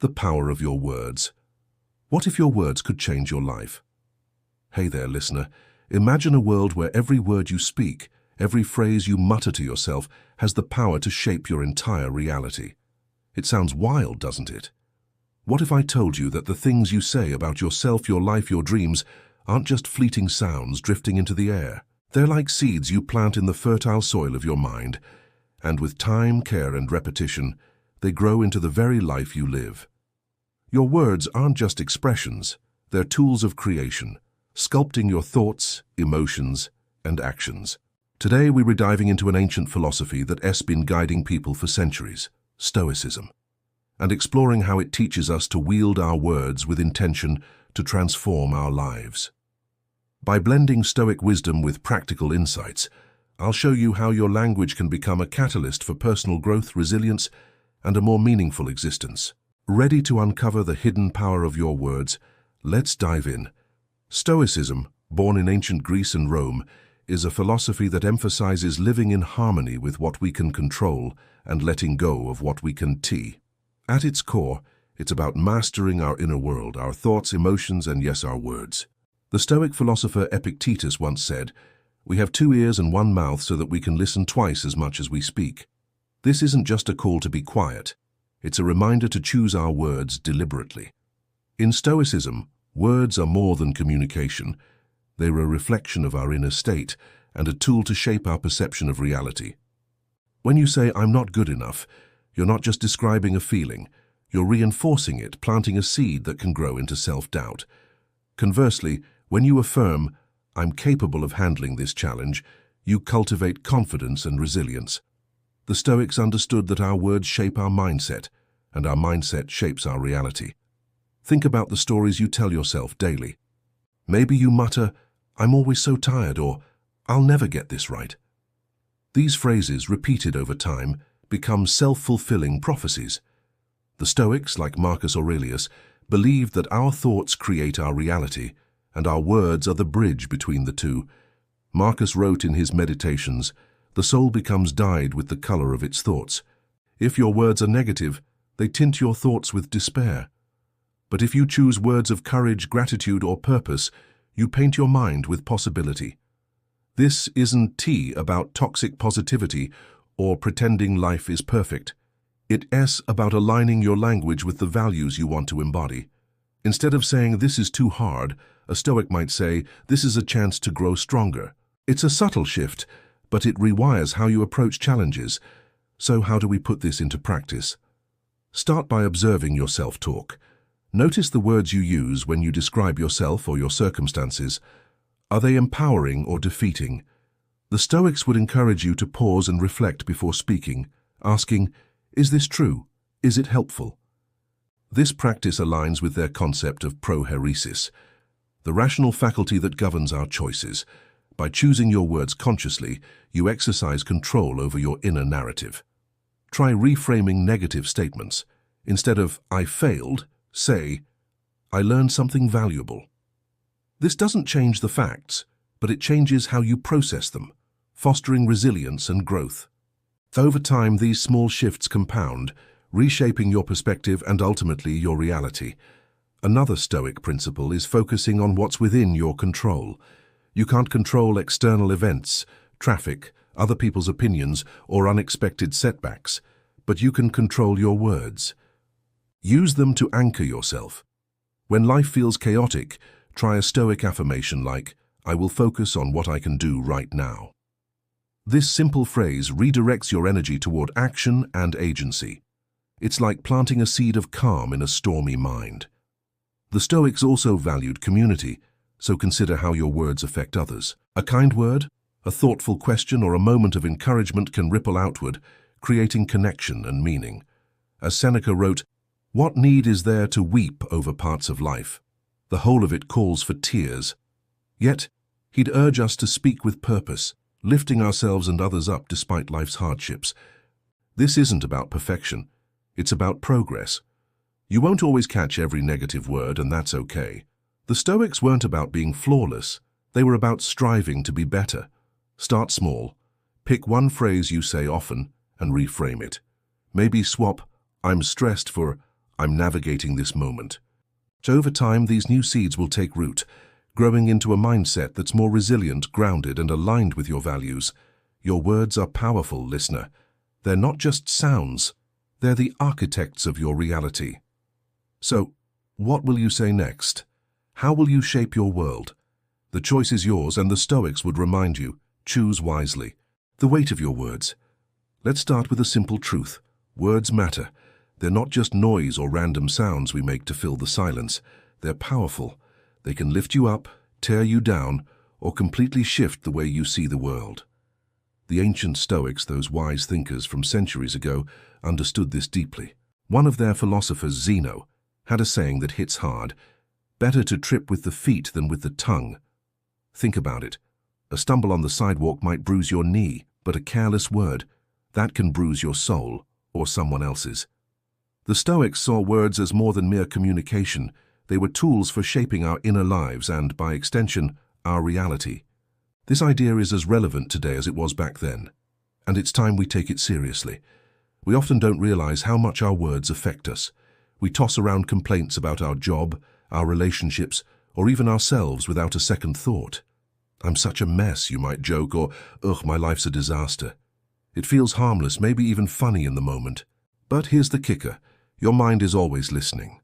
The power of your words. What if your words could change your life? Hey there, listener. Imagine a world where every word you speak, every phrase you mutter to yourself, has the power to shape your entire reality. It sounds wild, doesn't it? What if I told you that the things you say about yourself, your life, your dreams, aren't just fleeting sounds drifting into the air? They're like seeds you plant in the fertile soil of your mind, and with time, care, and repetition, they grow into the very life you live. Your words aren't just expressions, they're tools of creation, sculpting your thoughts, emotions, and actions. Today we're diving into an ancient philosophy that has been guiding people for centuries, Stoicism, and exploring how it teaches us to wield our words with intention to transform our lives. By blending Stoic wisdom with practical insights, I'll show you how your language can become a catalyst for personal growth, resilience, and a more meaningful existence. Ready to uncover the hidden power of your words? Let's dive in. Stoicism, born in ancient Greece and Rome, is a philosophy that emphasizes living in harmony with what we can control and letting go of what we can't. At its core, it's about mastering our inner world, our thoughts, emotions, and yes, our words. The Stoic philosopher Epictetus once said, "We have 2 ears and 1 mouth so that we can listen twice as much as we speak." This isn't just a call to be quiet. It's a reminder to choose our words deliberately. In Stoicism, words are more than communication. They're a reflection of our inner state and a tool to shape our perception of reality. When you say, "I'm not good enough," you're not just describing a feeling. You're reinforcing it, planting a seed that can grow into self-doubt. Conversely, when you affirm, "I'm capable of handling this challenge," you cultivate confidence and resilience. The Stoics understood that our words shape our mindset, and our mindset shapes our reality. Think about the stories you tell yourself daily. Maybe you mutter, "I'm always so tired," or "I'll never get this right." These phrases, repeated over time, become self-fulfilling prophecies. The Stoics, like Marcus Aurelius, believed that our thoughts create our reality, and our words are the bridge between the two. Marcus wrote in his Meditations, "The soul becomes dyed with the color of its thoughts. If your words are negative, they tint your thoughts with despair. But if you choose words of courage, gratitude, or purpose, you paint your mind with possibility." This isn't about toxic positivity or pretending life is perfect. It's about aligning your language with the values you want to embody. Instead of saying, "This is too hard," a Stoic might say, "This is a chance to grow stronger." It's a subtle shift, but it rewires how you approach challenges. So how do we put this into practice? Start by observing your self-talk. Notice the words you use when you describe yourself or your circumstances. Are they empowering or defeating? The Stoics would encourage you to pause and reflect before speaking, asking, "Is this true? Is it helpful?" This practice aligns with their concept of prohairesis, the rational faculty that governs our choices. By choosing your words consciously, you exercise control over your inner narrative. Try reframing negative statements. Instead of "I failed," say, "I learned something valuable." This doesn't change the facts, but it changes how you process them, fostering resilience and growth. Over time, these small shifts compound, reshaping your perspective and ultimately your reality. Another Stoic principle is focusing on what's within your control. You can't control external events, traffic, other people's opinions, or unexpected setbacks, but you can control your words. Use them to anchor yourself. When life feels chaotic, try a Stoic affirmation like, "I will focus on what I can do right now." This simple phrase redirects your energy toward action and agency. It's like planting a seed of calm in a stormy mind. The Stoics also valued community, so consider how your words affect others. A kind word, a thoughtful question, or a moment of encouragement can ripple outward, creating connection and meaning. As Seneca wrote, "What need is there to weep over parts of life? The whole of it calls for tears." Yet, he'd urge us to speak with purpose, lifting ourselves and others up despite life's hardships. This isn't about perfection, it's about progress. You won't always catch every negative word, and that's okay. The Stoics weren't about being flawless, they were about striving to be better. Start small, pick one phrase you say often, and reframe it. Maybe swap "I'm stressed" for I'm navigating this moment. So over time, these new seeds will take root, growing into a mindset that's more resilient, grounded, and aligned with your values. Your words are powerful, listener. They're not just sounds. They're the architects of your reality. So, what will you say next? How will you shape your world? The choice is yours, and the Stoics would remind you, choose wisely. The weight of your words. Let's start with a simple truth. Words matter. They're not just noise or random sounds we make to fill the silence. They're powerful. They can lift you up, tear you down, or completely shift the way you see the world. The ancient Stoics, those wise thinkers from centuries ago, understood this deeply. One of their philosophers, Zeno, had a saying that hits hard: better to trip with the feet than with the tongue. Think about it. A stumble on the sidewalk might bruise your knee, but a careless word, that can bruise your soul or someone else's. The Stoics saw words as more than mere communication. They were tools for shaping our inner lives and, by extension, our reality. This idea is as relevant today as it was back then, and it's time we take it seriously. We often don't realize how much our words affect us. We toss around complaints about our job, our relationships, or even ourselves without a second thought. I'm such a mess, you might joke, or, ugh, my life's a disaster. It feels harmless, maybe even funny in the moment. But here's the kicker. Your mind is always listening.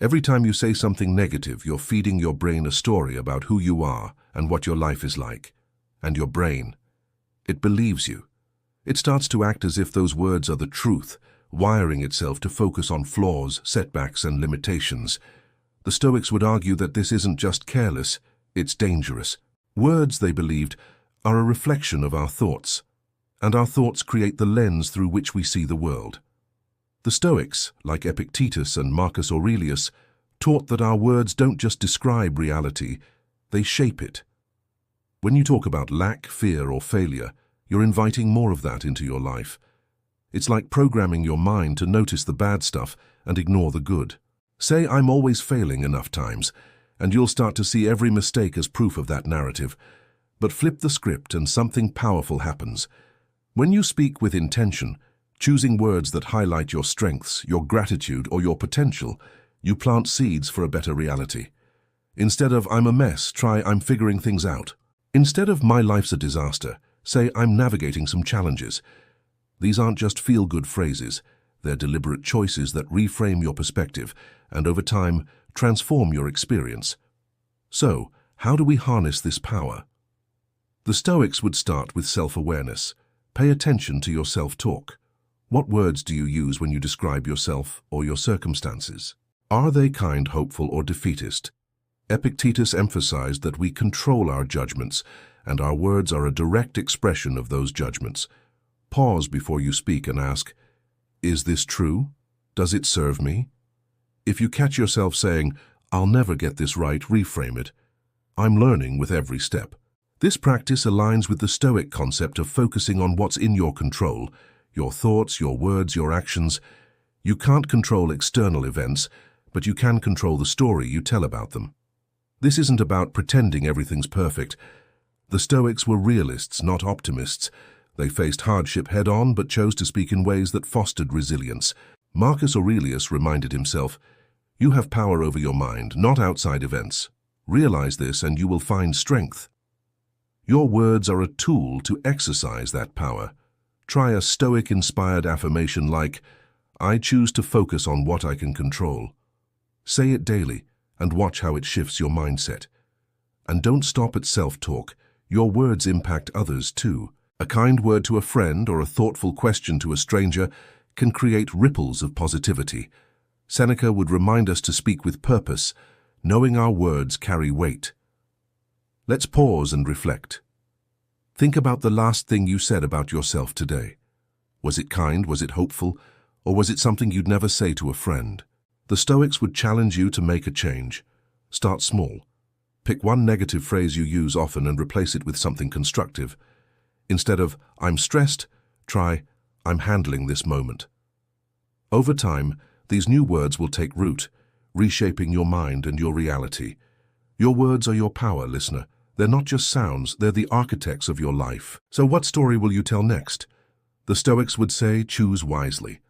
Every time you say something negative, you're feeding your brain a story about who you are and what your life is like. And your brain, it believes you. It starts to act as if those words are the truth, wiring itself to focus on flaws, setbacks, and limitations. The Stoics would argue that this isn't just careless, it's dangerous. Words, they believed, are a reflection of our thoughts, and our thoughts create the lens through which we see the world. The Stoics, like Epictetus and Marcus Aurelius, taught that our words don't just describe reality, they shape it. When you talk about lack, fear, or failure, you're inviting more of that into your life. It's like programming your mind to notice the bad stuff and ignore the good. Say, I'm always failing enough times, and you'll start to see every mistake as proof of that narrative. But flip the script and something powerful happens. When you speak with intention, choosing words that highlight your strengths, your gratitude, or your potential, you plant seeds for a better reality. Instead of I'm a mess, try I'm figuring things out. Instead of my life's a disaster, say I'm navigating some challenges. These aren't just feel-good phrases. They're deliberate choices that reframe your perspective and, over time, transform your experience. So, how do we harness this power? The Stoics would start with self-awareness. Pay attention to your self-talk. What words do you use when you describe yourself or your circumstances? Are they kind, hopeful, or defeatist? Epictetus emphasized that we control our judgments, and our words are a direct expression of those judgments. Pause before you speak and ask, is this true? Does it serve me? If you catch yourself saying, I'll never get this right, reframe it. I'm learning with every step. This practice aligns with the Stoic concept of focusing on what's in your control, your thoughts, your words, your actions. You can't control external events, but you can control the story you tell about them. This isn't about pretending everything's perfect. The Stoics were realists, not optimists. They faced hardship head-on, but chose to speak in ways that fostered resilience. Marcus Aurelius reminded himself, you have power over your mind, not outside events. Realize this and you will find strength. Your words are a tool to exercise that power. Try a Stoic-inspired affirmation like, I choose to focus on what I can control. Say it daily and watch how it shifts your mindset. And don't stop at self-talk. Your words impact others too. A kind word to a friend or a thoughtful question to a stranger can create ripples of positivity. Seneca would remind us to speak with purpose, knowing our words carry weight. Let's pause and reflect. Think about the last thing you said about yourself today. Was it kind, was it hopeful, or was it something you'd never say to a friend? The Stoics would challenge you to make a change. Start small. Pick one negative phrase you use often and replace it with something constructive. Instead of, I'm stressed, try, I'm handling this moment. Over time, these new words will take root, reshaping your mind and your reality. Your words are your power, listener. They're not just sounds, they're the architects of your life. So what story will you tell next? The Stoics would say, choose wisely.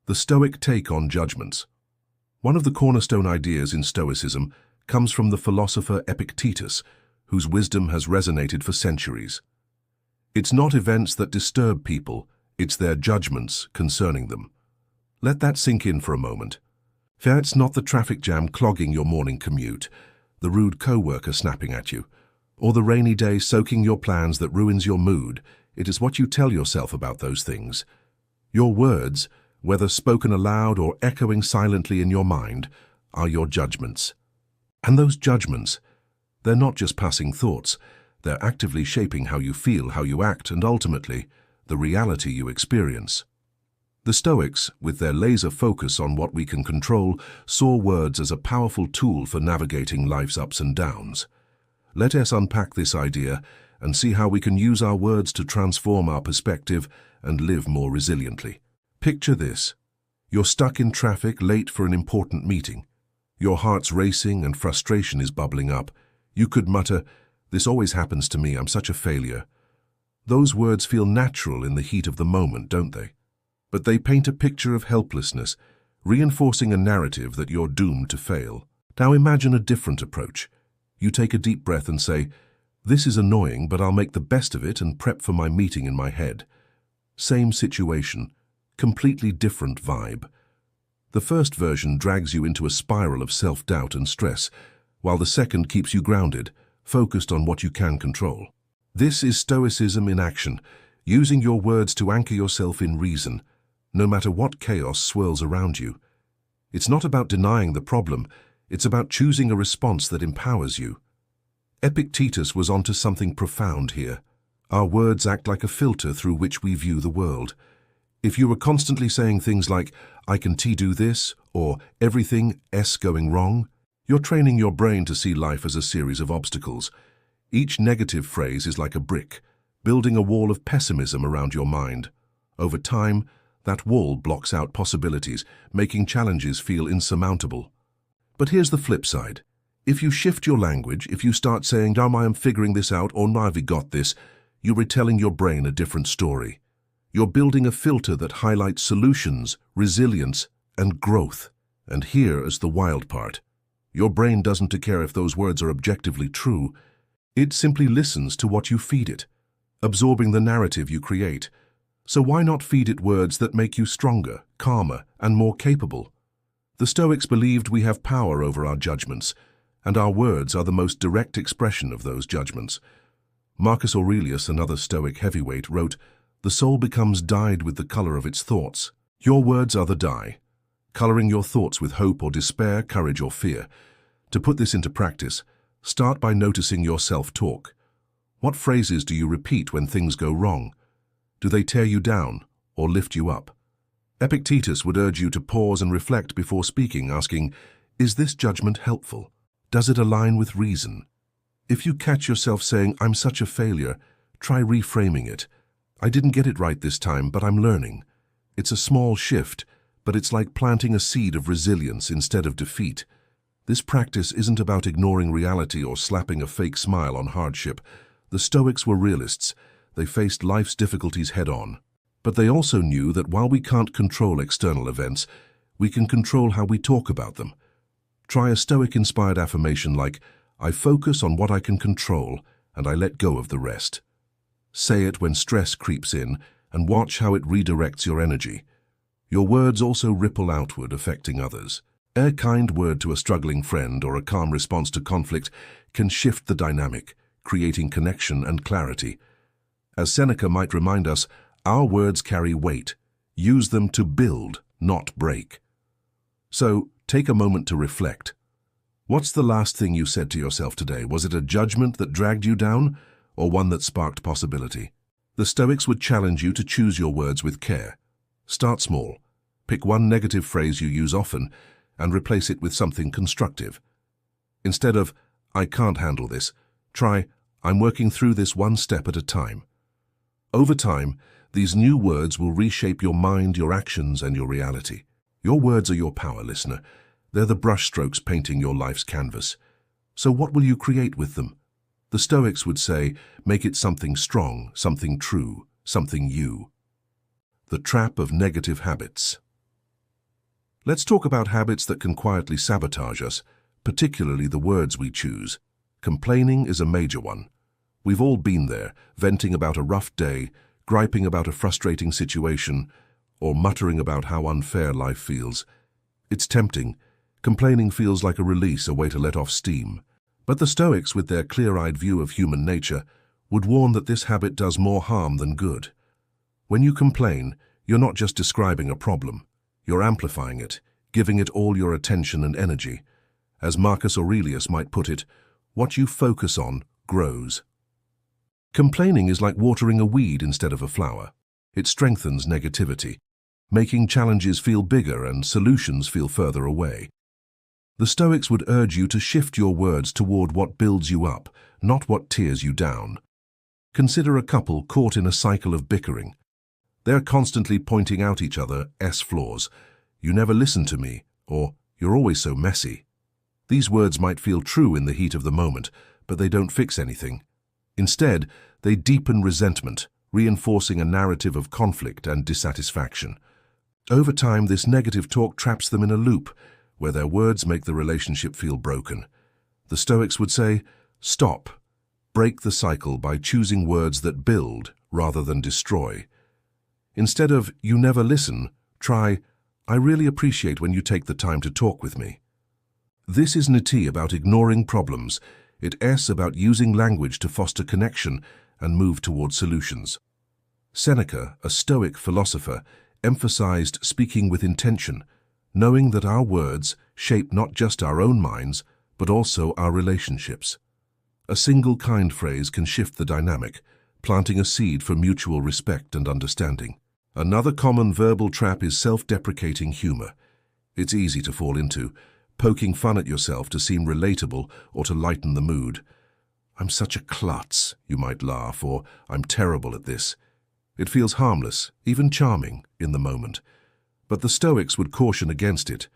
The Stoic take on judgments. One of the cornerstone ideas in Stoicism comes from the philosopher Epictetus, whose wisdom has resonated for centuries. It's not events that disturb people, it's their judgments concerning them. Let that sink in for a moment. Fear it's not the traffic jam clogging your morning commute, the rude co-worker snapping at you, or the rainy day soaking your plans that ruins your mood. It is what you tell yourself about those things. Your words, whether spoken aloud or echoing silently in your mind, are your judgments. And those judgments, they're not just passing thoughts, they're actively shaping how you feel, how you act, and ultimately, the reality you experience. The Stoics, with their laser focus on what we can control, saw words as a powerful tool for navigating life's ups and downs. Let us unpack this idea and see how we can use our words to transform our perspective and live more resiliently. Picture this. You're stuck in traffic, late for an important meeting. Your heart's racing and frustration is bubbling up. You could mutter, "This always happens to me, I'm such a failure." Those words feel natural in the heat of the moment, don't they? But they paint a picture of helplessness, reinforcing a narrative that you're doomed to fail. Now imagine a different approach. You take a deep breath and say, "This is annoying, but I'll make the best of it and prep for my meeting in my head." Same situation, completely different vibe. The first version drags you into a spiral of self-doubt and stress, while the second keeps you grounded, focused on what you can control. This is Stoicism in action, using your words to anchor yourself in reason, no matter what chaos swirls around you. It's not about denying the problem, it's about choosing a response that empowers you. Epictetus was onto something profound here. Our words act like a filter through which we view the world. If you were constantly saying things like, "I can do this," or "everything S going wrong," you're training your brain to see life as a series of obstacles. Each negative phrase is like a brick, building a wall of pessimism around your mind. Over time, that wall blocks out possibilities, making challenges feel insurmountable. But here's the flip side. If you shift your language, if you start saying, "Damn, I am figuring this out," or "Now I've got this," you're retelling your brain a different story. You're building a filter that highlights solutions, resilience, and growth. And here is the wild part. Your brain doesn't care if those words are objectively true. It simply listens to what you feed it, absorbing the narrative you create. So why not feed it words that make you stronger, calmer, and more capable? The Stoics believed we have power over our judgments, and our words are the most direct expression of those judgments. Marcus Aurelius, another Stoic heavyweight, wrote, "The soul becomes dyed with the color of its thoughts." Your words are the dye, coloring your thoughts with hope or despair, courage or fear. To put this into practice, start by noticing your self-talk. What phrases do you repeat when things go wrong? Do they tear you down or lift you up? Epictetus would urge you to pause and reflect before speaking, asking, "Is this judgment helpful? Does it align with reason?" If you catch yourself saying, "I'm such a failure," try reframing it. "I didn't get it right this time, but I'm learning." It's a small shift, but it's like planting a seed of resilience instead of defeat. This practice isn't about ignoring reality or slapping a fake smile on hardship. The Stoics were realists. They faced life's difficulties head-on. But they also knew that while we can't control external events, we can control how we talk about them. Try a Stoic-inspired affirmation like, "I focus on what I can control, and I let go of the rest." Say it when stress creeps in, and watch how it redirects your energy. Your words also ripple outward, affecting others. A kind word to a struggling friend or a calm response to conflict can shift the dynamic, creating connection and clarity. As Seneca might remind us, our words carry weight. Use them to build, not break. So, take a moment to reflect. What's the last thing you said to yourself today? Was it a judgment that dragged you down, or one that sparked possibility? The Stoics would challenge you to choose your words with care. Start small. Pick one negative phrase you use often and replace it with something constructive. Instead of, "I can't handle this," try, "I'm working through this one step at a time." Over time, these new words will reshape your mind, your actions, and your reality. Your words are your power, listener. They're the brushstrokes painting your life's canvas. So what will you create with them? The Stoics would say, make it something strong, something true, something you. The trap of negative habits. Let's talk about habits that can quietly sabotage us, particularly the words we choose. Complaining is a major one. We've all been there, venting about a rough day, griping about a frustrating situation, or muttering about how unfair life feels. It's tempting. Complaining feels like a release, a way to let off steam. But the Stoics, with their clear-eyed view of human nature, would warn that this habit does more harm than good. When you complain, you're not just describing a problem. You're amplifying it, giving it all your attention and energy. As Marcus Aurelius might put it, what you focus on grows. Complaining is like watering a weed instead of a flower. It strengthens negativity, making challenges feel bigger and solutions feel further away. The Stoics would urge you to shift your words toward what builds you up, not what tears you down. Consider a couple caught in a cycle of bickering. They're constantly pointing out each other's flaws. "You never listen to me," or "You're always so messy." These words might feel true in the heat of the moment, but they don't fix anything. Instead, they deepen resentment, reinforcing a narrative of conflict and dissatisfaction. Over time, this negative talk traps them in a loop, where their words make the relationship feel broken. The Stoics would say, stop. Break the cycle by choosing words that build rather than destroy. Instead of "you never listen," try "I really appreciate when you take the time to talk with me." This isn't a T about ignoring problems. It's about using language to foster connection and move toward solutions. Seneca, a Stoic philosopher, emphasized speaking with intention, knowing that our words shape not just our own minds, but also our relationships. A single kind phrase can shift the dynamic, planting a seed for mutual respect and understanding. Another common verbal trap is self-deprecating humor. It's easy to fall into, poking fun at yourself to seem relatable or to lighten the mood. "I'm such a klutz," you might laugh, or "I'm terrible at this." It feels harmless, even charming, in the moment. But the Stoics would caution against it.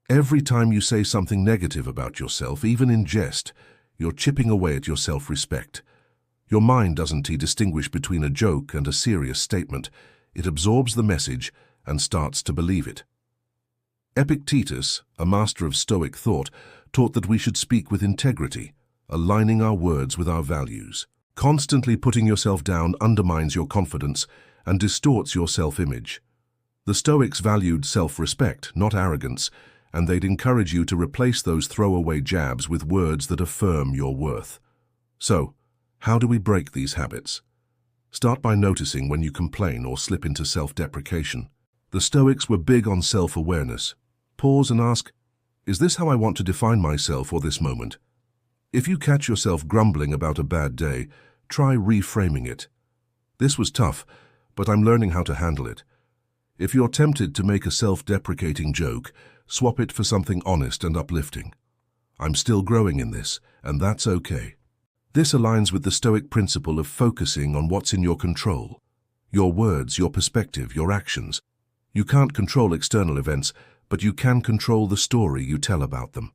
Every time you say something negative about yourself, even in jest, you're chipping away at your self-respect. Your mind doesn't distinguish between a joke and a serious statement. It absorbs the message and starts to believe it. Epictetus, a master of Stoic thought, taught that we should speak with integrity, aligning our words with our values. Constantly putting yourself down undermines your confidence and distorts your self-image. The Stoics valued self-respect, not arrogance, and they'd encourage you to replace those throwaway jabs with words that affirm your worth. So, how do we break these habits? Start by noticing when you complain or slip into self-deprecation. The Stoics were big on self-awareness. Pause and ask, is this how I want to define myself or this moment? If you catch yourself grumbling about a bad day, try reframing it. "This was tough, but I'm learning how to handle it." If you're tempted to make a self-deprecating joke, swap it for something honest and uplifting. "I'm still growing in this, and that's okay." This aligns with the Stoic principle of focusing on what's in your control. Your words, your perspective, your actions. You can't control external events, but you can control the story you tell about them.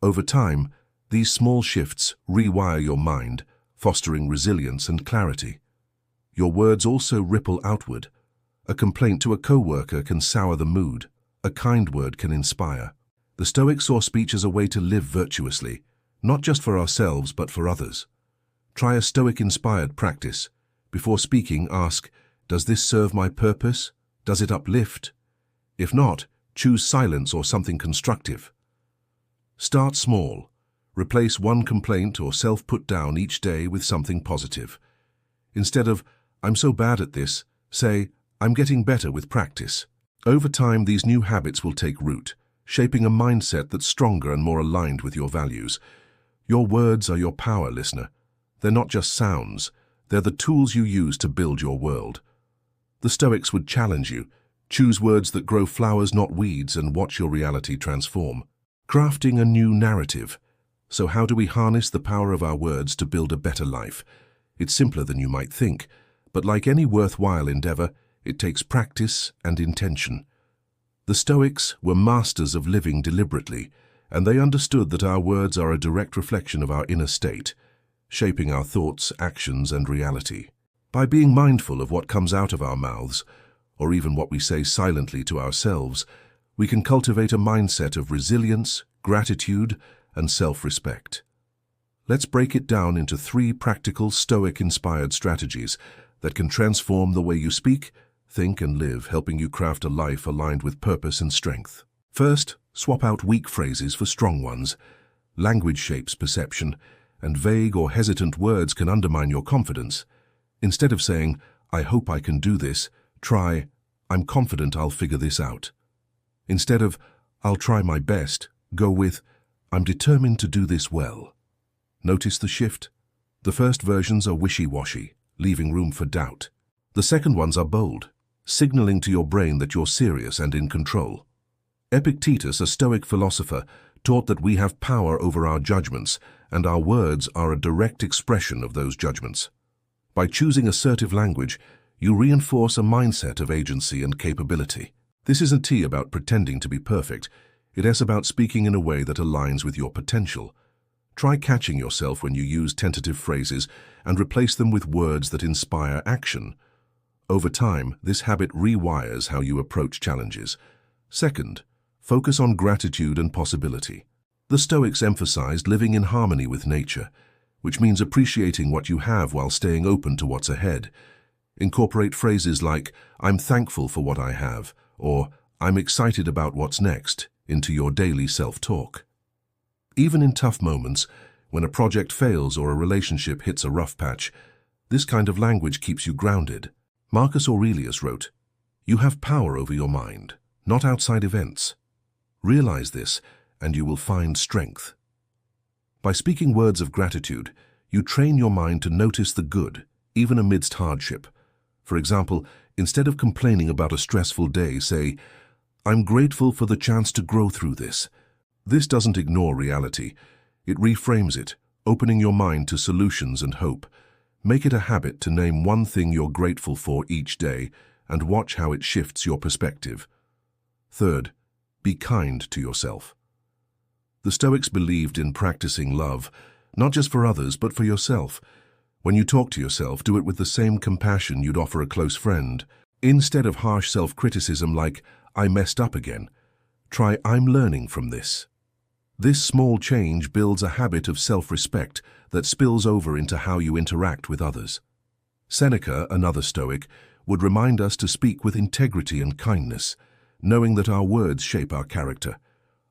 Over time, these small shifts rewire your mind, fostering resilience and clarity. Your words also ripple outward. A complaint to a coworker can sour the mood. A kind word can inspire. The Stoics saw speech as a way to live virtuously, not just for ourselves but for others. Try a Stoic-inspired practice. Before speaking, ask, "Does this serve my purpose? Does it uplift?" If not, choose silence or something constructive. Start small. Replace one complaint or self-put-down each day with something positive. Instead of, "I'm so bad at this," say, "I'm getting better with practice." Over time, these new habits will take root, shaping a mindset that's stronger and more aligned with your values. Your words are your power, listener. They're not just sounds. They're the tools you use to build your world. The Stoics would challenge you. Choose words that grow flowers, not weeds, and watch your reality transform. Crafting a new narrative. So how do we harness the power of our words to build a better life? It's simpler than you might think, but like any worthwhile endeavor, it takes practice and intention. The Stoics were masters of living deliberately, and they understood that our words are a direct reflection of our inner state, shaping our thoughts, actions, and reality. By being mindful of what comes out of our mouths, or even what we say silently to ourselves, we can cultivate a mindset of resilience, gratitude, and self-respect. Let's break it down into 3 practical Stoic-inspired strategies that can transform the way you speak, think, and live, helping you craft a life aligned with purpose and strength. First, swap out weak phrases for strong ones. Language shapes perception, and vague or hesitant words can undermine your confidence. Instead of saying, "I hope I can do this," try, "I'm confident I'll figure this out." Instead of, "I'll try my best," go with, "I'm determined to do this well." Notice the shift? The first versions are wishy-washy, leaving room for doubt. The second ones are bold, signaling to your brain that you're serious and in control. Epictetus, a Stoic philosopher, taught that we have power over our judgments, and our words are a direct expression of those judgments. By choosing assertive language, you reinforce a mindset of agency and capability. This isn't about pretending to be perfect. It is about speaking in a way that aligns with your potential. Try catching yourself when you use tentative phrases and replace them with words that inspire action. Over time, this habit rewires how you approach challenges. Second, focus on gratitude and possibility. The Stoics emphasized living in harmony with nature, which means appreciating what you have while staying open to what's ahead. Incorporate phrases like, "I'm thankful for what I have," or "I'm excited about what's next," into your daily self-talk. Even in tough moments, when a project fails or a relationship hits a rough patch, this kind of language keeps you grounded. Marcus Aurelius wrote, "You have power over your mind, not outside events. Realize this, and you will find strength." By speaking words of gratitude, you train your mind to notice the good, even amidst hardship. For example, instead of complaining about a stressful day, say, "I'm grateful for the chance to grow through this." This doesn't ignore reality. It reframes it, opening your mind to solutions and hope. Make it a habit to name one thing you're grateful for each day and watch how it shifts your perspective. Third, be kind to yourself. The Stoics believed in practicing love, not just for others, but for yourself. When you talk to yourself, do it with the same compassion you'd offer a close friend. Instead of harsh self-criticism like, "I messed up again," try, "I'm learning from this." This small change builds a habit of self-respect that spills over into how you interact with others. Seneca, another Stoic, would remind us to speak with integrity and kindness, knowing that our words shape our character.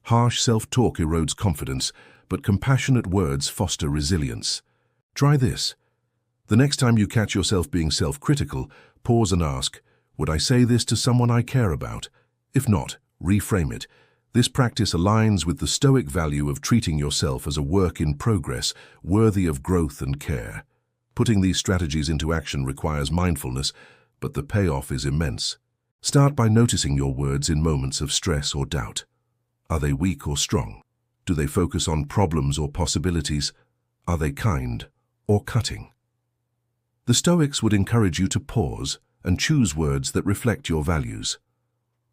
Harsh self-talk erodes confidence, but compassionate words foster resilience. Try this. The next time you catch yourself being self-critical, pause and ask, "Would I say this to someone I care about?" If not, reframe it. This practice aligns with the Stoic value of treating yourself as a work in progress, worthy of growth and care. Putting these strategies into action requires mindfulness, but the payoff is immense. Start by noticing your words in moments of stress or doubt. Are they weak or strong? Do they focus on problems or possibilities? Are they kind or cutting? The Stoics would encourage you to pause and choose words that reflect your values.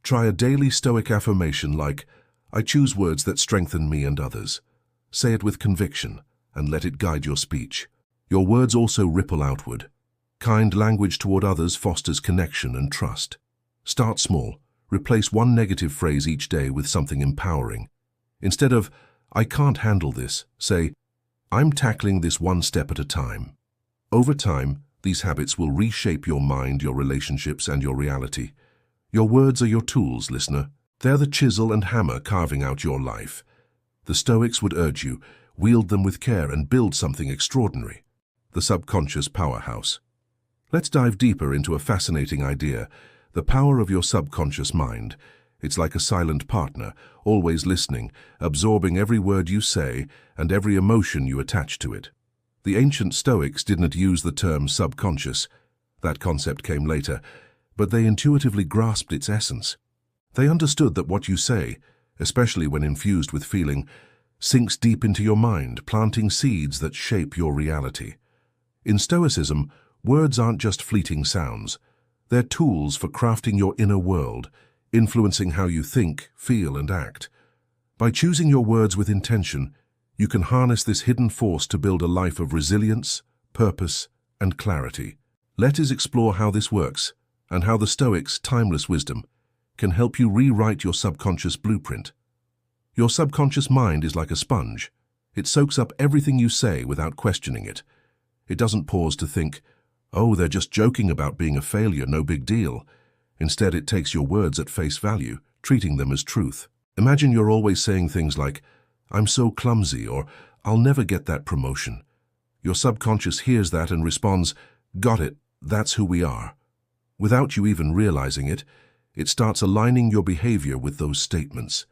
Try a daily Stoic affirmation like, "I choose words that strengthen me and others." Say it with conviction and let it guide your speech. Your words also ripple outward. Kind language toward others fosters connection and trust. Start small. Replace one negative phrase each day with something empowering. Instead of, "I can't handle this," say, "I'm tackling this one step at a time." Over time, these habits will reshape your mind, your relationships, and your reality. Your words are your tools, listener. They're the chisel and hammer carving out your life. The Stoics would urge you, wield them with care and build something extraordinary. The subconscious powerhouse. Let's dive deeper into a fascinating idea, the power of your subconscious mind. It's like a silent partner, always listening, absorbing every word you say and every emotion you attach to it. The ancient Stoics didn't use the term subconscious. That concept came later, but they intuitively grasped its essence. They understood that what you say, especially when infused with feeling, sinks deep into your mind, planting seeds that shape your reality. In Stoicism, words aren't just fleeting sounds. They're tools for crafting your inner world, influencing how you think, feel, and act. By choosing your words with intention, you can harness this hidden force to build a life of resilience, purpose, and clarity. Let us explore how this works, and how the Stoics' timeless wisdom can help you rewrite your subconscious blueprint. Your subconscious mind is like a sponge. It soaks up everything you say without questioning it. It doesn't pause to think, "Oh, they're just joking about being a failure, no big deal." Instead, it takes your words at face value, treating them as truth. Imagine you're always saying things like, "I'm so clumsy," or "I'll never get that promotion." Your subconscious hears that and responds, "Got it, that's who we are." Without you even realizing it, it starts aligning your behavior with those statements.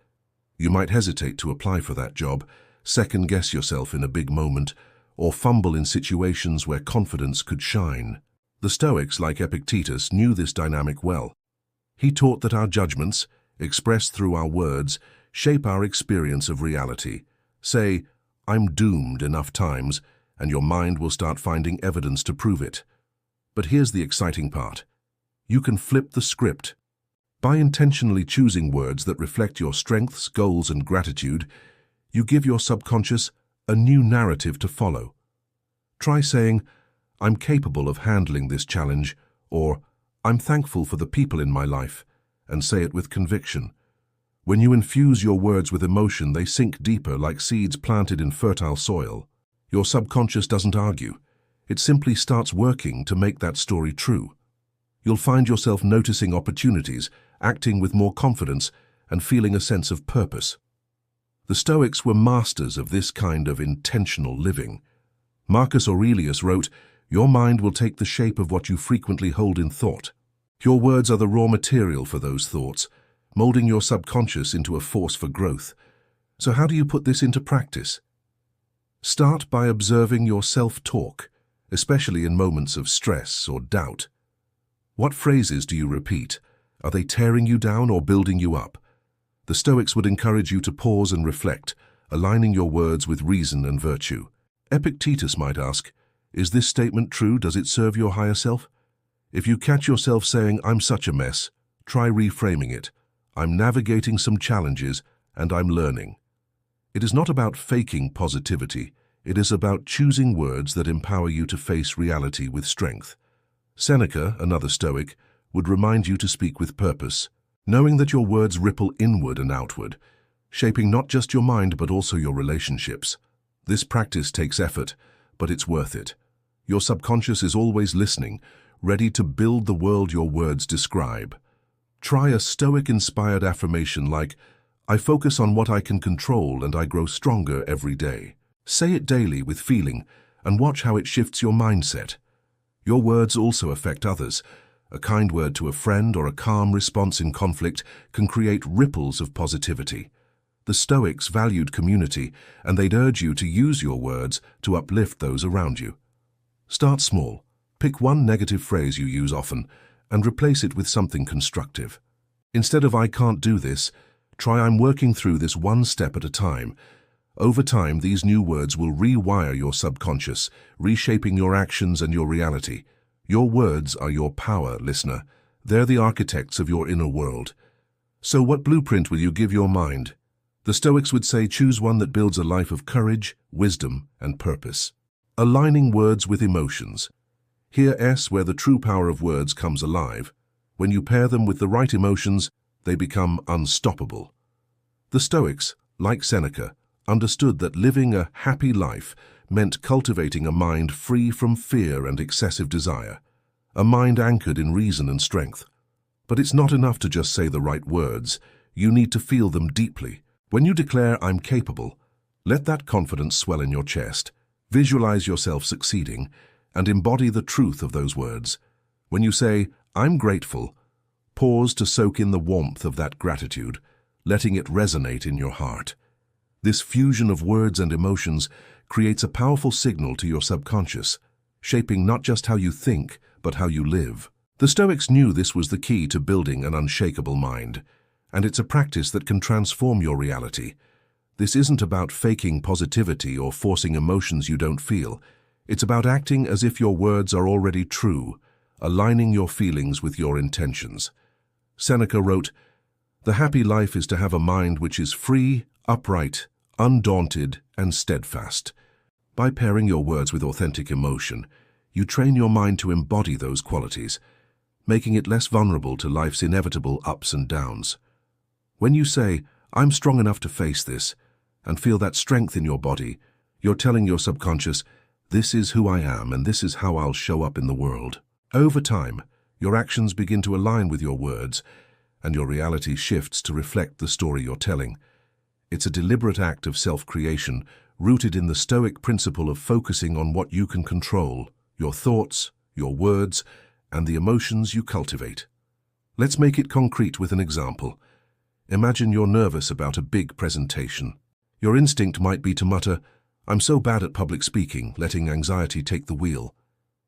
You might hesitate to apply for that job, second-guess yourself in a big moment, or fumble in situations where confidence could shine. The Stoics, like Epictetus, knew this dynamic well. He taught that our judgments, expressed through our words, shape our experience of reality. Say, "I'm doomed" enough times, and your mind will start finding evidence to prove it. But here's the exciting part. You can flip the script. By intentionally choosing words that reflect your strengths, goals, and gratitude, you give your subconscious a new narrative to follow. Try saying, "I'm capable of handling this challenge," or "I'm thankful for the people in my life," and say it with conviction. When you infuse your words with emotion, they sink deeper like seeds planted in fertile soil. Your subconscious doesn't argue. It simply starts working to make that story true. You'll find yourself noticing opportunities, acting with more confidence, and feeling a sense of purpose. The Stoics were masters of this kind of intentional living. Marcus Aurelius wrote, "Your mind will take the shape of what you frequently hold in thought." Your words are the raw material for those thoughts, molding your subconscious into a force for growth. So how do you put this into practice? Start by observing your self-talk, especially in moments of stress or doubt. What phrases do you repeat? Are they tearing you down or building you up? The Stoics would encourage you to pause and reflect, aligning your words with reason and virtue. Epictetus might ask, "Is this statement true? Does it serve your higher self?" If you catch yourself saying, "I'm such a mess," try reframing it. "I'm navigating some challenges and I'm learning." It is not about faking positivity. It is about choosing words that empower you to face reality with strength. Seneca, another Stoic, would remind you to speak with purpose, knowing that your words ripple inward and outward, shaping not just your mind but also your relationships. This practice takes effort, but it's worth it. Your subconscious is always listening, ready to build the world your words describe. Try a Stoic-inspired affirmation like, "I focus on what I can control and I grow stronger every day." Say it daily with feeling and watch how it shifts your mindset. Your words also affect others. A kind word to a friend or a calm response in conflict can create ripples of positivity. The Stoics valued community, and they'd urge you to use your words to uplift those around you. Start small. Pick one negative phrase you use often and replace it with something constructive. Instead of "I can't do this," try "I'm working through this one step at a time." Over time, these new words will rewire your subconscious, reshaping your actions and your reality. Your words are your power, listener. They're the architects of your inner world. So what blueprint will you give your mind? The Stoics would say choose one that builds a life of courage, wisdom, and purpose. Aligning words with emotions. Here S where the true power of words comes alive. When you pair them with the right emotions, they become unstoppable. The Stoics, like Seneca, understood that living a happy life meant cultivating a mind free from fear and excessive desire, a mind anchored in reason and strength. But it's not enough to just say the right words. You need to feel them deeply. When you declare "I'm capable," let that confidence swell in your chest. Visualize yourself succeeding and embody the truth of those words. When you say "I'm grateful," pause to soak in the warmth of that gratitude, letting it resonate in your heart. This fusion of words and emotions creates a powerful signal to your subconscious, shaping not just how you think, but how you live. The Stoics knew this was the key to building an unshakable mind, and it's a practice that can transform your reality. This isn't about faking positivity or forcing emotions you don't feel. It's about acting as if your words are already true, aligning your feelings with your intentions. Seneca wrote, "The happy life is to have a mind which is free, upright, undaunted, and steadfast." By pairing your words with authentic emotion, you train your mind to embody those qualities, making it less vulnerable to life's inevitable ups and downs. When you say, "I'm strong enough to face this," and feel that strength in your body, you're telling your subconscious, "This is who I am and this is how I'll show up in the world." Over time, your actions begin to align with your words, and your reality shifts to reflect the story you're telling. It's a deliberate act of self-creation, rooted in the Stoic principle of focusing on what you can control, your thoughts, your words, and the emotions you cultivate. Let's make it concrete with an example. Imagine you're nervous about a big presentation. Your instinct might be to mutter, "I'm so bad at public speaking," letting anxiety take the wheel.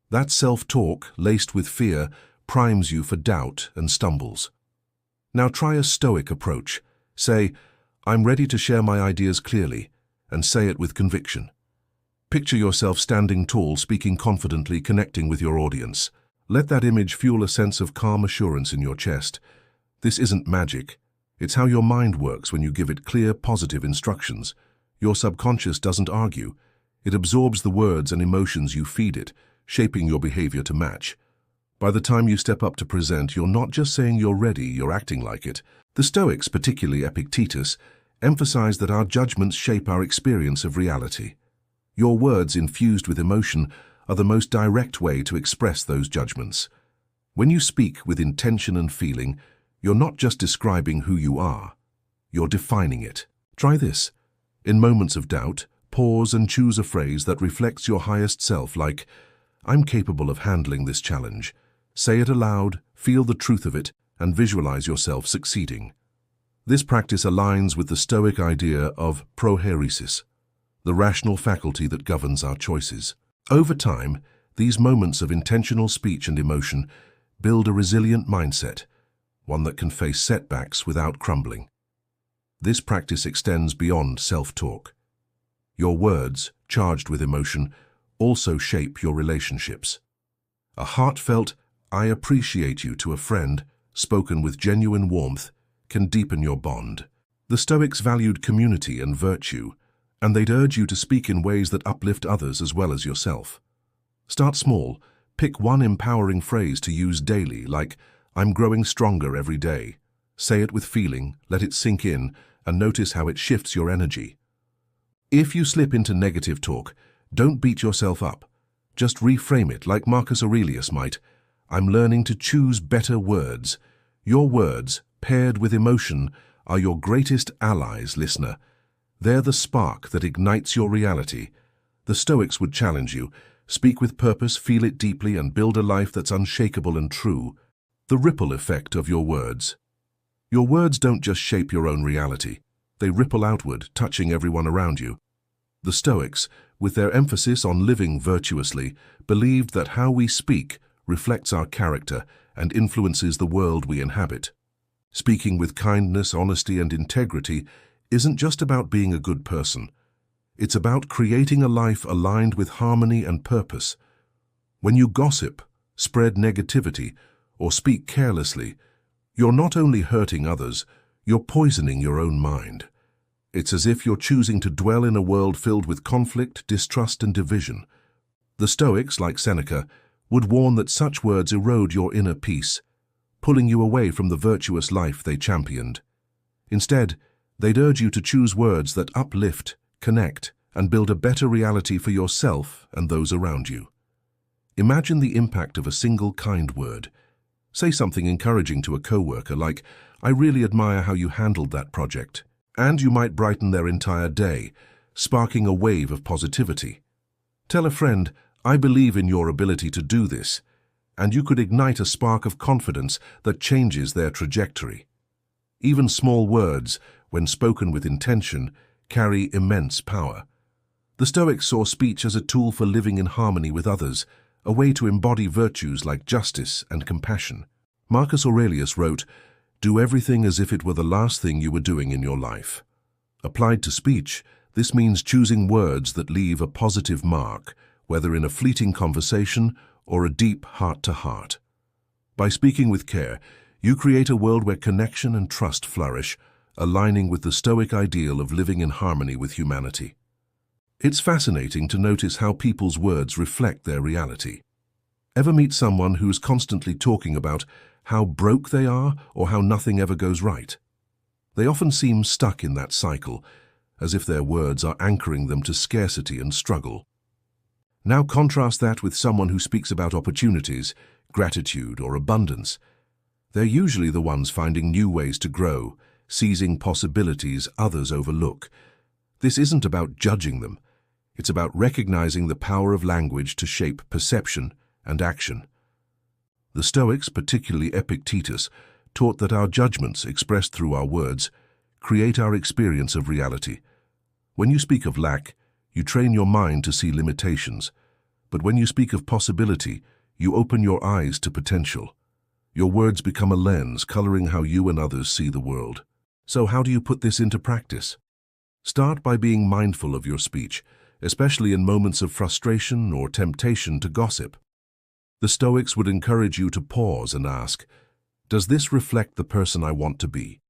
That self-talk, laced with fear, primes you for doubt and stumbles. Now try a Stoic approach. Say, "I'm ready to share my ideas clearly," and say it with conviction. Picture yourself standing tall, speaking confidently, connecting with your audience. Let that image fuel a sense of calm assurance in your chest. This isn't magic. It's how your mind works when you give it clear, positive instructions. Your subconscious doesn't argue. It absorbs the words and emotions you feed it, shaping your behavior to match. By the time you step up to present, you're not just saying you're ready, you're acting like it. The Stoics, particularly Epictetus, emphasize that our judgments shape our experience of reality. Your words, infused with emotion, are the most direct way to express those judgments. When you speak with intention and feeling, you're not just describing who you are, you're defining it. Try this. In moments of doubt, pause and choose a phrase that reflects your highest self, like, "I'm capable of handling this challenge." Say it aloud, feel the truth of it, and visualize yourself succeeding. This practice aligns with the Stoic idea of prohairesis, the rational faculty that governs our choices. Over time, these moments of intentional speech and emotion build a resilient mindset, one that can face setbacks without crumbling. This practice extends beyond self-talk. Your words, charged with emotion, also shape your relationships. A heartfelt, "I appreciate you" to a friend, spoken with genuine warmth, can deepen your bond. The Stoics valued community and virtue, and they'd urge you to speak in ways that uplift others as well as yourself. Start small. Pick one empowering phrase to use daily, like, "I'm growing stronger every day." Say it with feeling, let it sink in, and notice how it shifts your energy. If you slip into negative talk, don't beat yourself up. Just reframe it like Marcus Aurelius might. "I'm learning to choose better words." Your words, paired with emotion, are your greatest allies, listener. They're the spark that ignites your reality. The Stoics would challenge you. Speak with purpose, feel it deeply, and build a life that's unshakable and true. The ripple effect of your words. Your words don't just shape your own reality. They ripple outward, touching everyone around you. The Stoics, with their emphasis on living virtuously, believed that how we speak reflects our character and influences the world we inhabit. Speaking with kindness, honesty, and integrity isn't just about being a good person. It's about creating a life aligned with harmony and purpose. When you gossip, spread negativity, or speak carelessly, you're not only hurting others, you're poisoning your own mind. It's as if you're choosing to dwell in a world filled with conflict, distrust, and division. The Stoics, like Seneca, would warn that such words erode your inner peace, pulling you away from the virtuous life they championed. Instead, they'd urge you to choose words that uplift, connect, and build a better reality for yourself and those around you. Imagine the impact of a single kind word. Say something encouraging to a coworker like, "I really admire how you handled that project," and you might brighten their entire day, sparking a wave of positivity. Tell a friend, "I believe in your ability to do this," and you could ignite a spark of confidence that changes their trajectory. Even small words, when spoken with intention, carry immense power. The Stoics saw speech as a tool for living in harmony with others, a way to embody virtues like justice and compassion. Marcus Aurelius wrote, "Do everything as if it were the last thing you were doing in your life." Applied to speech, this means choosing words that leave a positive mark, whether in a fleeting conversation or a deep heart-to-heart. By speaking with care, you create a world where connection and trust flourish, aligning with the Stoic ideal of living in harmony with humanity. It's fascinating to notice how people's words reflect their reality. Ever meet someone who's constantly talking about how broke they are or how nothing ever goes right? They often seem stuck in that cycle, as if their words are anchoring them to scarcity and struggle. Now contrast that with someone who speaks about opportunities, gratitude, or abundance. They're usually the ones finding new ways to grow, seizing possibilities others overlook. This isn't about judging them. It's about recognizing the power of language to shape perception and action. The Stoics, particularly Epictetus, taught that our judgments, expressed through our words, create our experience of reality. When you speak of lack, you train your mind to see limitations. But when you speak of possibility, you open your eyes to potential. Your words become a lens coloring how you and others see the world. So how do you put this into practice? Start by being mindful of your speech, especially in moments of frustration or temptation to gossip. The Stoics would encourage you to pause and ask, does this reflect the person I want to be?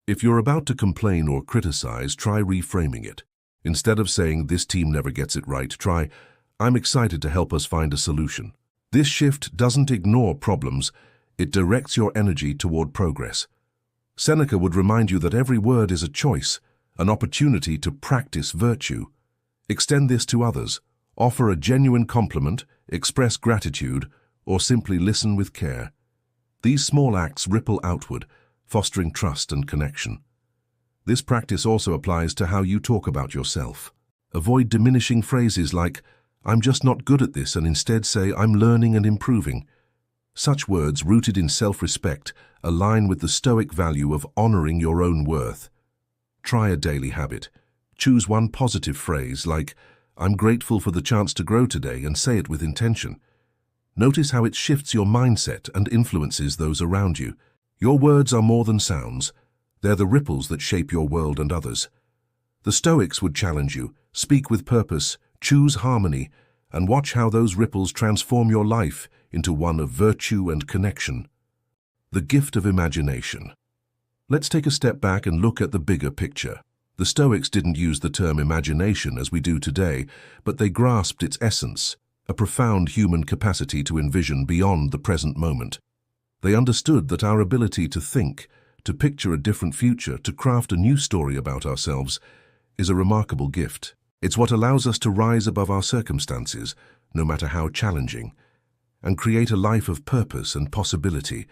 If you're about to complain or criticize, try reframing it. Instead of saying, this team never gets it right, try, I'm excited to help us find a solution. This shift doesn't ignore problems, it directs your energy toward progress. Seneca would remind you that every word is a choice, an opportunity to practice virtue. Extend this to others. Offer a genuine compliment, express gratitude, or simply listen with care. These small acts ripple outward, fostering trust and connection. This practice also applies to how you talk about yourself. Avoid diminishing phrases like, I'm just not good at this, and instead say, I'm learning and improving. Such words, rooted in self-respect, align with the Stoic value of honoring your own worth. Try a daily habit. Choose one positive phrase like, I'm grateful for the chance to grow today, and say it with intention. Notice how it shifts your mindset and influences those around you. Your words are more than sounds. They're the ripples that shape your world and others. The Stoics would challenge you, speak with purpose, choose harmony, and watch how those ripples transform your life into one of virtue and connection. The gift of imagination. Let's take a step back and look at the bigger picture. The Stoics didn't use the term imagination as we do today, but they grasped its essence, a profound human capacity to envision beyond the present moment. They understood that our ability to think, to picture a different future, to craft a new story about ourselves, is a remarkable gift. It's what allows us to rise above our circumstances, no matter how challenging, and create a life of purpose and possibility.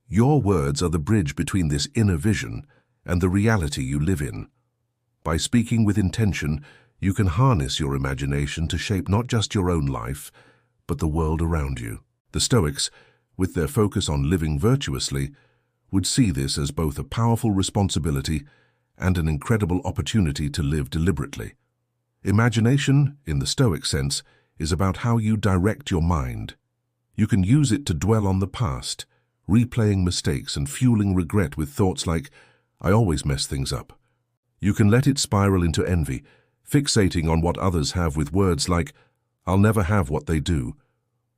Your words are the bridge between this inner vision and the reality you live in. By speaking with intention, you can harness your imagination to shape not just your own life, but the world around you. The Stoics, with their focus on living virtuously, would see this as both a powerful responsibility and an incredible opportunity to live deliberately. Imagination, in the Stoic sense, is about how you direct your mind. You can use it to dwell on the past, replaying mistakes and fueling regret with thoughts like, I always mess things up. You can let it spiral into envy, fixating on what others have with words like, I'll never have what they do.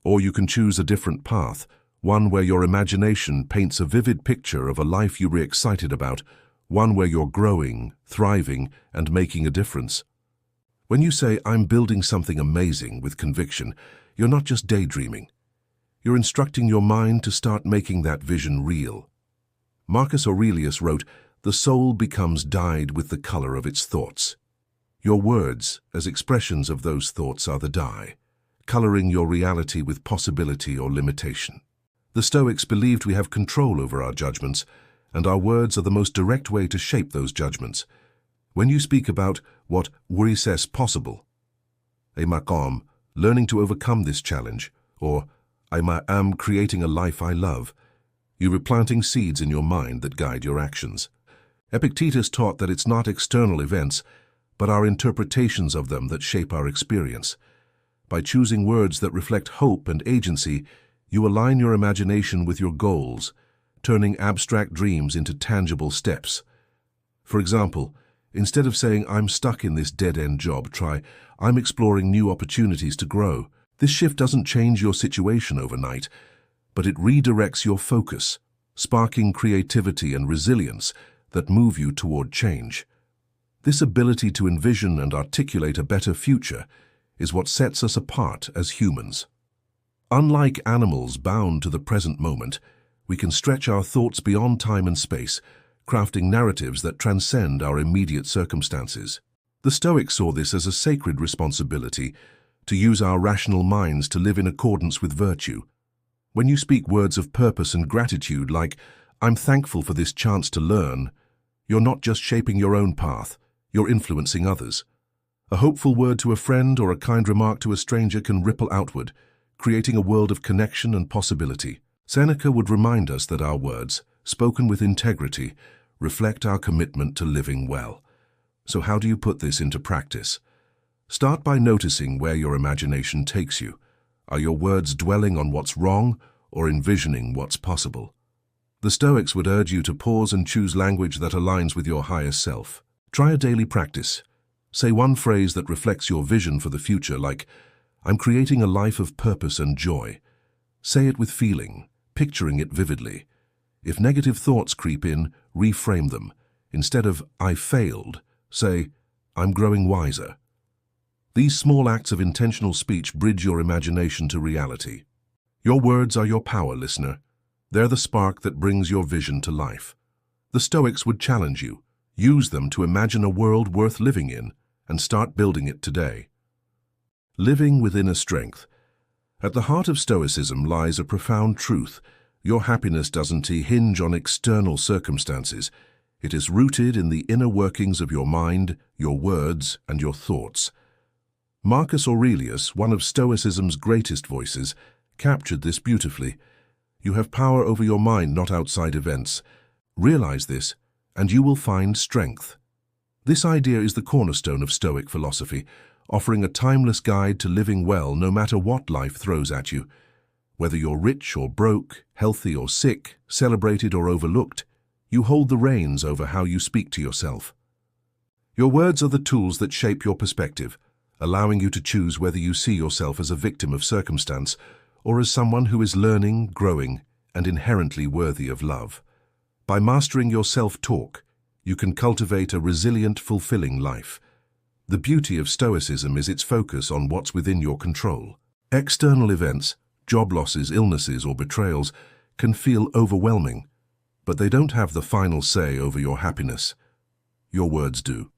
Or you can choose a different path, one where your imagination paints a vivid picture of a life you're excited about, one where you're growing, thriving, and making a difference. When you say, I'm building something amazing with conviction, you're not just daydreaming. You're instructing your mind to start making that vision real. Marcus Aurelius wrote, the soul becomes dyed with the color of its thoughts. Your words, as expressions of those thoughts, are the dye, coloring your reality with possibility or limitation. The Stoics believed we have control over our judgments, and our words are the most direct way to shape those judgments. When you speak about what says possible, am learning to overcome this challenge, or I am creating a life I love, you're replanting seeds in your mind that guide your actions. Epictetus taught that it's not external events, but our interpretations of them that shape our experience. By choosing words that reflect hope and agency, you align your imagination with your goals, turning abstract dreams into tangible steps. For example, instead of saying, I'm stuck in this dead-end job, try, I'm exploring new opportunities to grow. This shift doesn't change your situation overnight, but it redirects your focus, sparking creativity and resilience that move you toward change. This ability to envision and articulate a better future is what sets us apart as humans. Unlike animals bound to the present moment, we can stretch our thoughts beyond time and space, crafting narratives that transcend our immediate circumstances. The Stoics saw this as a sacred responsibility to use our rational minds to live in accordance with virtue. When you speak words of purpose and gratitude like, "I'm thankful for this chance to learn," you're not just shaping your own path, you're influencing others. A hopeful word to a friend or a kind remark to a stranger can ripple outward, creating a world of connection and possibility. Seneca would remind us that our words, spoken with integrity, reflect our commitment to living well. So how do you put this into practice? Start by noticing where your imagination takes you. Are your words dwelling on what's wrong or envisioning what's possible? The Stoics would urge you to pause and choose language that aligns with your higher self. Try a daily practice. Say one phrase that reflects your vision for the future, like, "I'm creating a life of purpose and joy." Say it with feeling, picturing it vividly. If negative thoughts creep in, reframe them. Instead of, "I failed," say, "I'm growing wiser." These small acts of intentional speech bridge your imagination to reality. Your words are your power, listener. They're the spark that brings your vision to life. The Stoics would challenge you. Use them to imagine a world worth living in and start building it today. Living with inner strength. At the heart of Stoicism lies a profound truth. Your happiness doesn't hinge on external circumstances. It is rooted in the inner workings of your mind, your words, and your thoughts. Marcus Aurelius, one of Stoicism's greatest voices, captured this beautifully. You have power over your mind, not outside events. Realize this, and you will find strength. This idea is the cornerstone of Stoic philosophy, offering a timeless guide to living well no matter what life throws at you. Whether you're rich or broke, healthy or sick, celebrated or overlooked, you hold the reins over how you speak to yourself. Your words are the tools that shape your perspective, allowing you to choose whether you see yourself as a victim of circumstance or as someone who is learning, growing, and inherently worthy of love. By mastering your self-talk, you can cultivate a resilient, fulfilling life. The beauty of Stoicism is its focus on what's within your control. External events, job losses, illnesses, or betrayals can feel overwhelming, but they don't have the final say over your happiness. Your words do.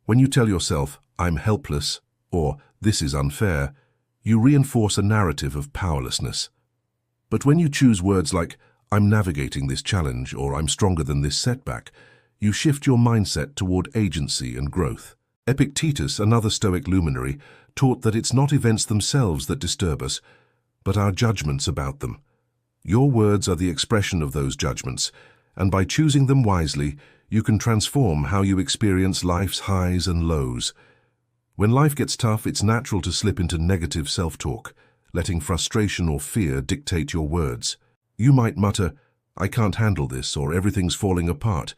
When you tell yourself, "I'm helpless," or "this is unfair," you reinforce a narrative of powerlessness. But when you choose words like, "I'm navigating this challenge," or "I'm stronger than this setback," you shift your mindset toward agency and growth. Epictetus, another Stoic luminary, taught that it's not events themselves that disturb us, but our judgments about them. Your words are the expression of those judgments, and by choosing them wisely, you can transform how you experience life's highs and lows. When life gets tough, it's natural to slip into negative self-talk, letting frustration or fear dictate your words. You might mutter, "I can't handle this," or "everything's falling apart."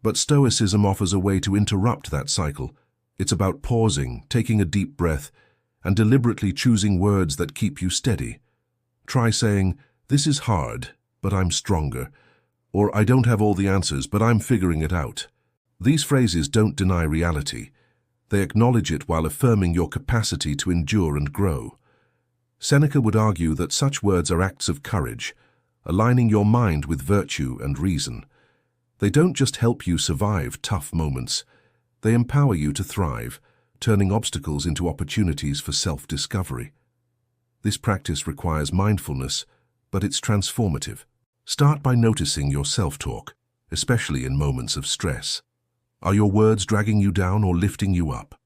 But Stoicism offers a way to interrupt that cycle. It's about pausing, taking a deep breath, and deliberately choosing words that keep you steady. Try saying, "This is hard, but I'm stronger," or "I don't have all the answers, but I'm figuring it out." These phrases don't deny reality. They acknowledge it while affirming your capacity to endure and grow. Seneca would argue that such words are acts of courage, aligning your mind with virtue and reason. They don't just help you survive tough moments. They empower you to thrive, turning obstacles into opportunities for self-discovery. This practice requires mindfulness, but it's transformative. Start by noticing your self-talk, especially in moments of stress. Are your words dragging you down or lifting you up?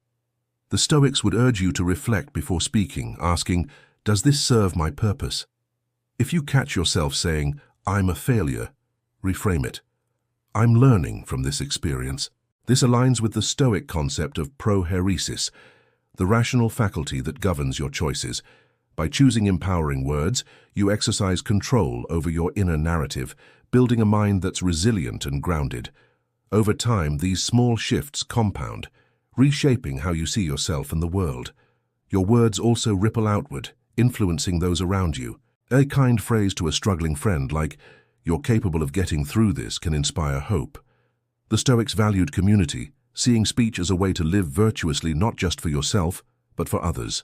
The Stoics would urge you to reflect before speaking, asking, "Does this serve my purpose?" If you catch yourself saying, "I'm a failure," reframe it. "I'm learning from this experience." This aligns with the Stoic concept of prohairesis, the rational faculty that governs your choices. By choosing empowering words, you exercise control over your inner narrative, building a mind that's resilient and grounded. Over time, these small shifts compound, reshaping how you see yourself and the world. Your words also ripple outward, influencing those around you. A kind phrase to a struggling friend like, "You're capable of getting through this," can inspire hope. The Stoics valued community, seeing speech as a way to live virtuously not just for yourself, but for others.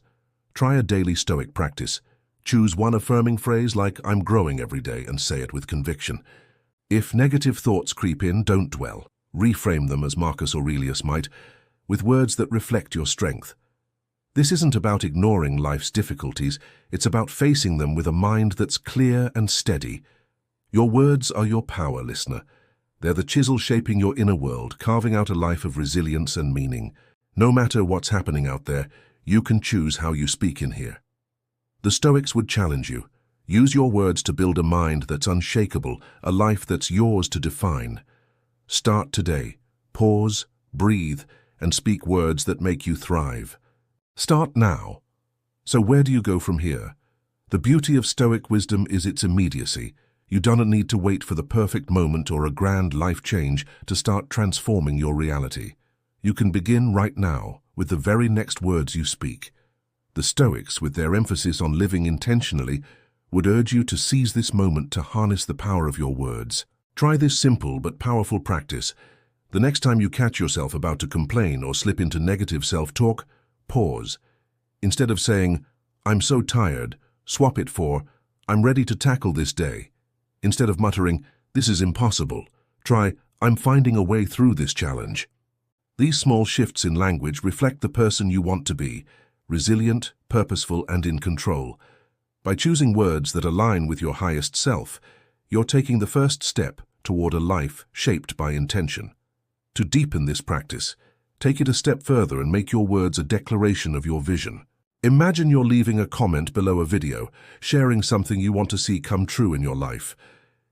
Try a daily Stoic practice. Choose one affirming phrase like "I'm growing every day" and say it with conviction. If negative thoughts creep in, don't dwell. Reframe them, as Marcus Aurelius might, with words that reflect your strength. This isn't about ignoring life's difficulties, it's about facing them with a mind that's clear and steady. Your words are your power, listener. They're the chisel shaping your inner world, carving out a life of resilience and meaning. No matter what's happening out there, you can choose how you speak in here. The Stoics would challenge you. Use your words to build a mind that's unshakable, a life that's yours to define. Start today. Pause, breathe, and speak words that make you thrive. Start now. So where do you go from here? The beauty of Stoic wisdom is its immediacy. You don't need to wait for the perfect moment or a grand life change to start transforming your reality. You can begin right now with the very next words you speak. The Stoics, with their emphasis on living intentionally, would urge you to seize this moment to harness the power of your words. Try this simple but powerful practice. The next time you catch yourself about to complain or slip into negative self-talk, pause. Instead of saying, "I'm so tired," swap it for, "I'm ready to tackle this day." Instead of muttering, "This is impossible," try, "I'm finding a way through this challenge." These small shifts in language reflect the person you want to be, resilient, purposeful, and in control. By choosing words that align with your highest self, you're taking the first step toward a life shaped by intention. To deepen this practice, take it a step further and make your words a declaration of your vision. Imagine you're leaving a comment below a video, sharing something you want to see come true in your life.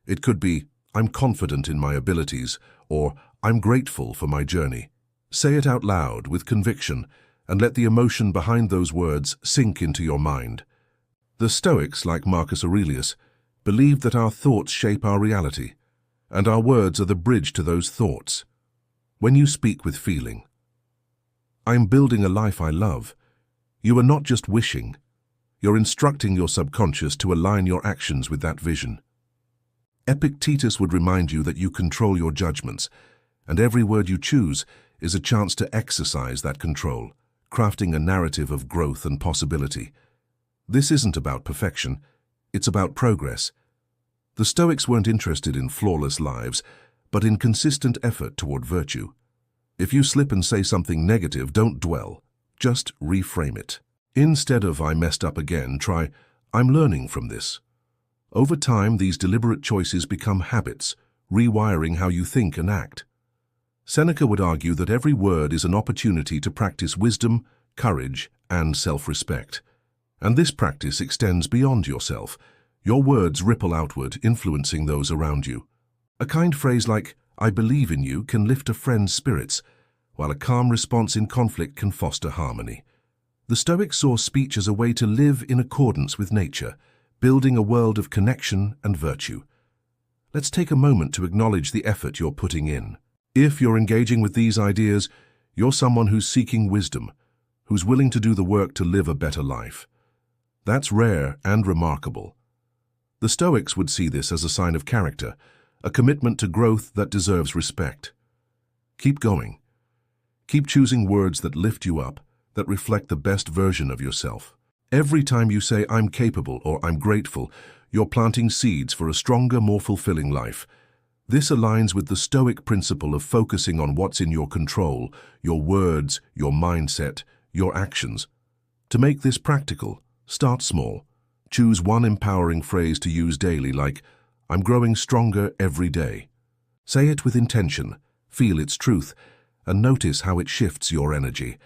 It could be, "I'm confident in my abilities," or "I'm grateful for my journey." Say it out loud with conviction and let the emotion behind those words sink into your mind. The Stoics, like Marcus Aurelius, believed that our thoughts shape our reality, and our words are the bridge to those thoughts. When you speak with feeling, "I'm building a life I love," you are not just wishing, you're instructing your subconscious to align your actions with that vision. Epictetus would remind you that you control your judgments, and every word you choose is a chance to exercise that control, crafting a narrative of growth and possibility. This isn't about perfection, it's about progress. The Stoics weren't interested in flawless lives, but in consistent effort toward virtue. If you slip and say something negative, don't dwell, just reframe it. Instead of "I messed up again," try "I'm learning from this." Over time, these deliberate choices become habits, rewiring how you think and act. Seneca would argue that every word is an opportunity to practice wisdom, courage, and self-respect. And this practice extends beyond yourself. Your words ripple outward, influencing those around you. A kind phrase like, "I believe in you," can lift a friend's spirits, while a calm response in conflict can foster harmony. The Stoics saw speech as a way to live in accordance with nature, building a world of connection and virtue. Let's take a moment to acknowledge the effort you're putting in. If you're engaging with these ideas, you're someone who's seeking wisdom, who's willing to do the work to live a better life. That's rare and remarkable. The Stoics would see this as a sign of character, a commitment to growth that deserves respect. Keep going. Keep choosing words that lift you up, that reflect the best version of yourself. Every time you say "I'm capable" or "I'm grateful," you're planting seeds for a stronger, more fulfilling life. This aligns with the Stoic principle of focusing on what's in your control, your words, your mindset, your actions. To make this practical, start small. Choose one empowering phrase to use daily, like, "I'm growing stronger every day." Say it with intention, feel its truth, and notice how it shifts your energy.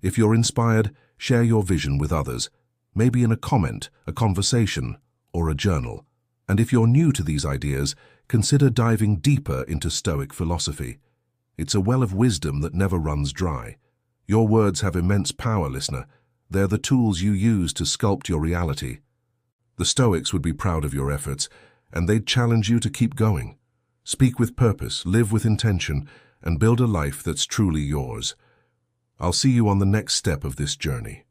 If you're inspired, share your vision with others, maybe in a comment, a conversation, or a journal. And if you're new to these ideas, consider diving deeper into Stoic philosophy. It's a well of wisdom that never runs dry. Your words have immense power, listener. They're the tools you use to sculpt your reality. The Stoics would be proud of your efforts, and they'd challenge you to keep going. Speak with purpose, live with intention, and build a life that's truly yours. I'll see you on the next step of this journey.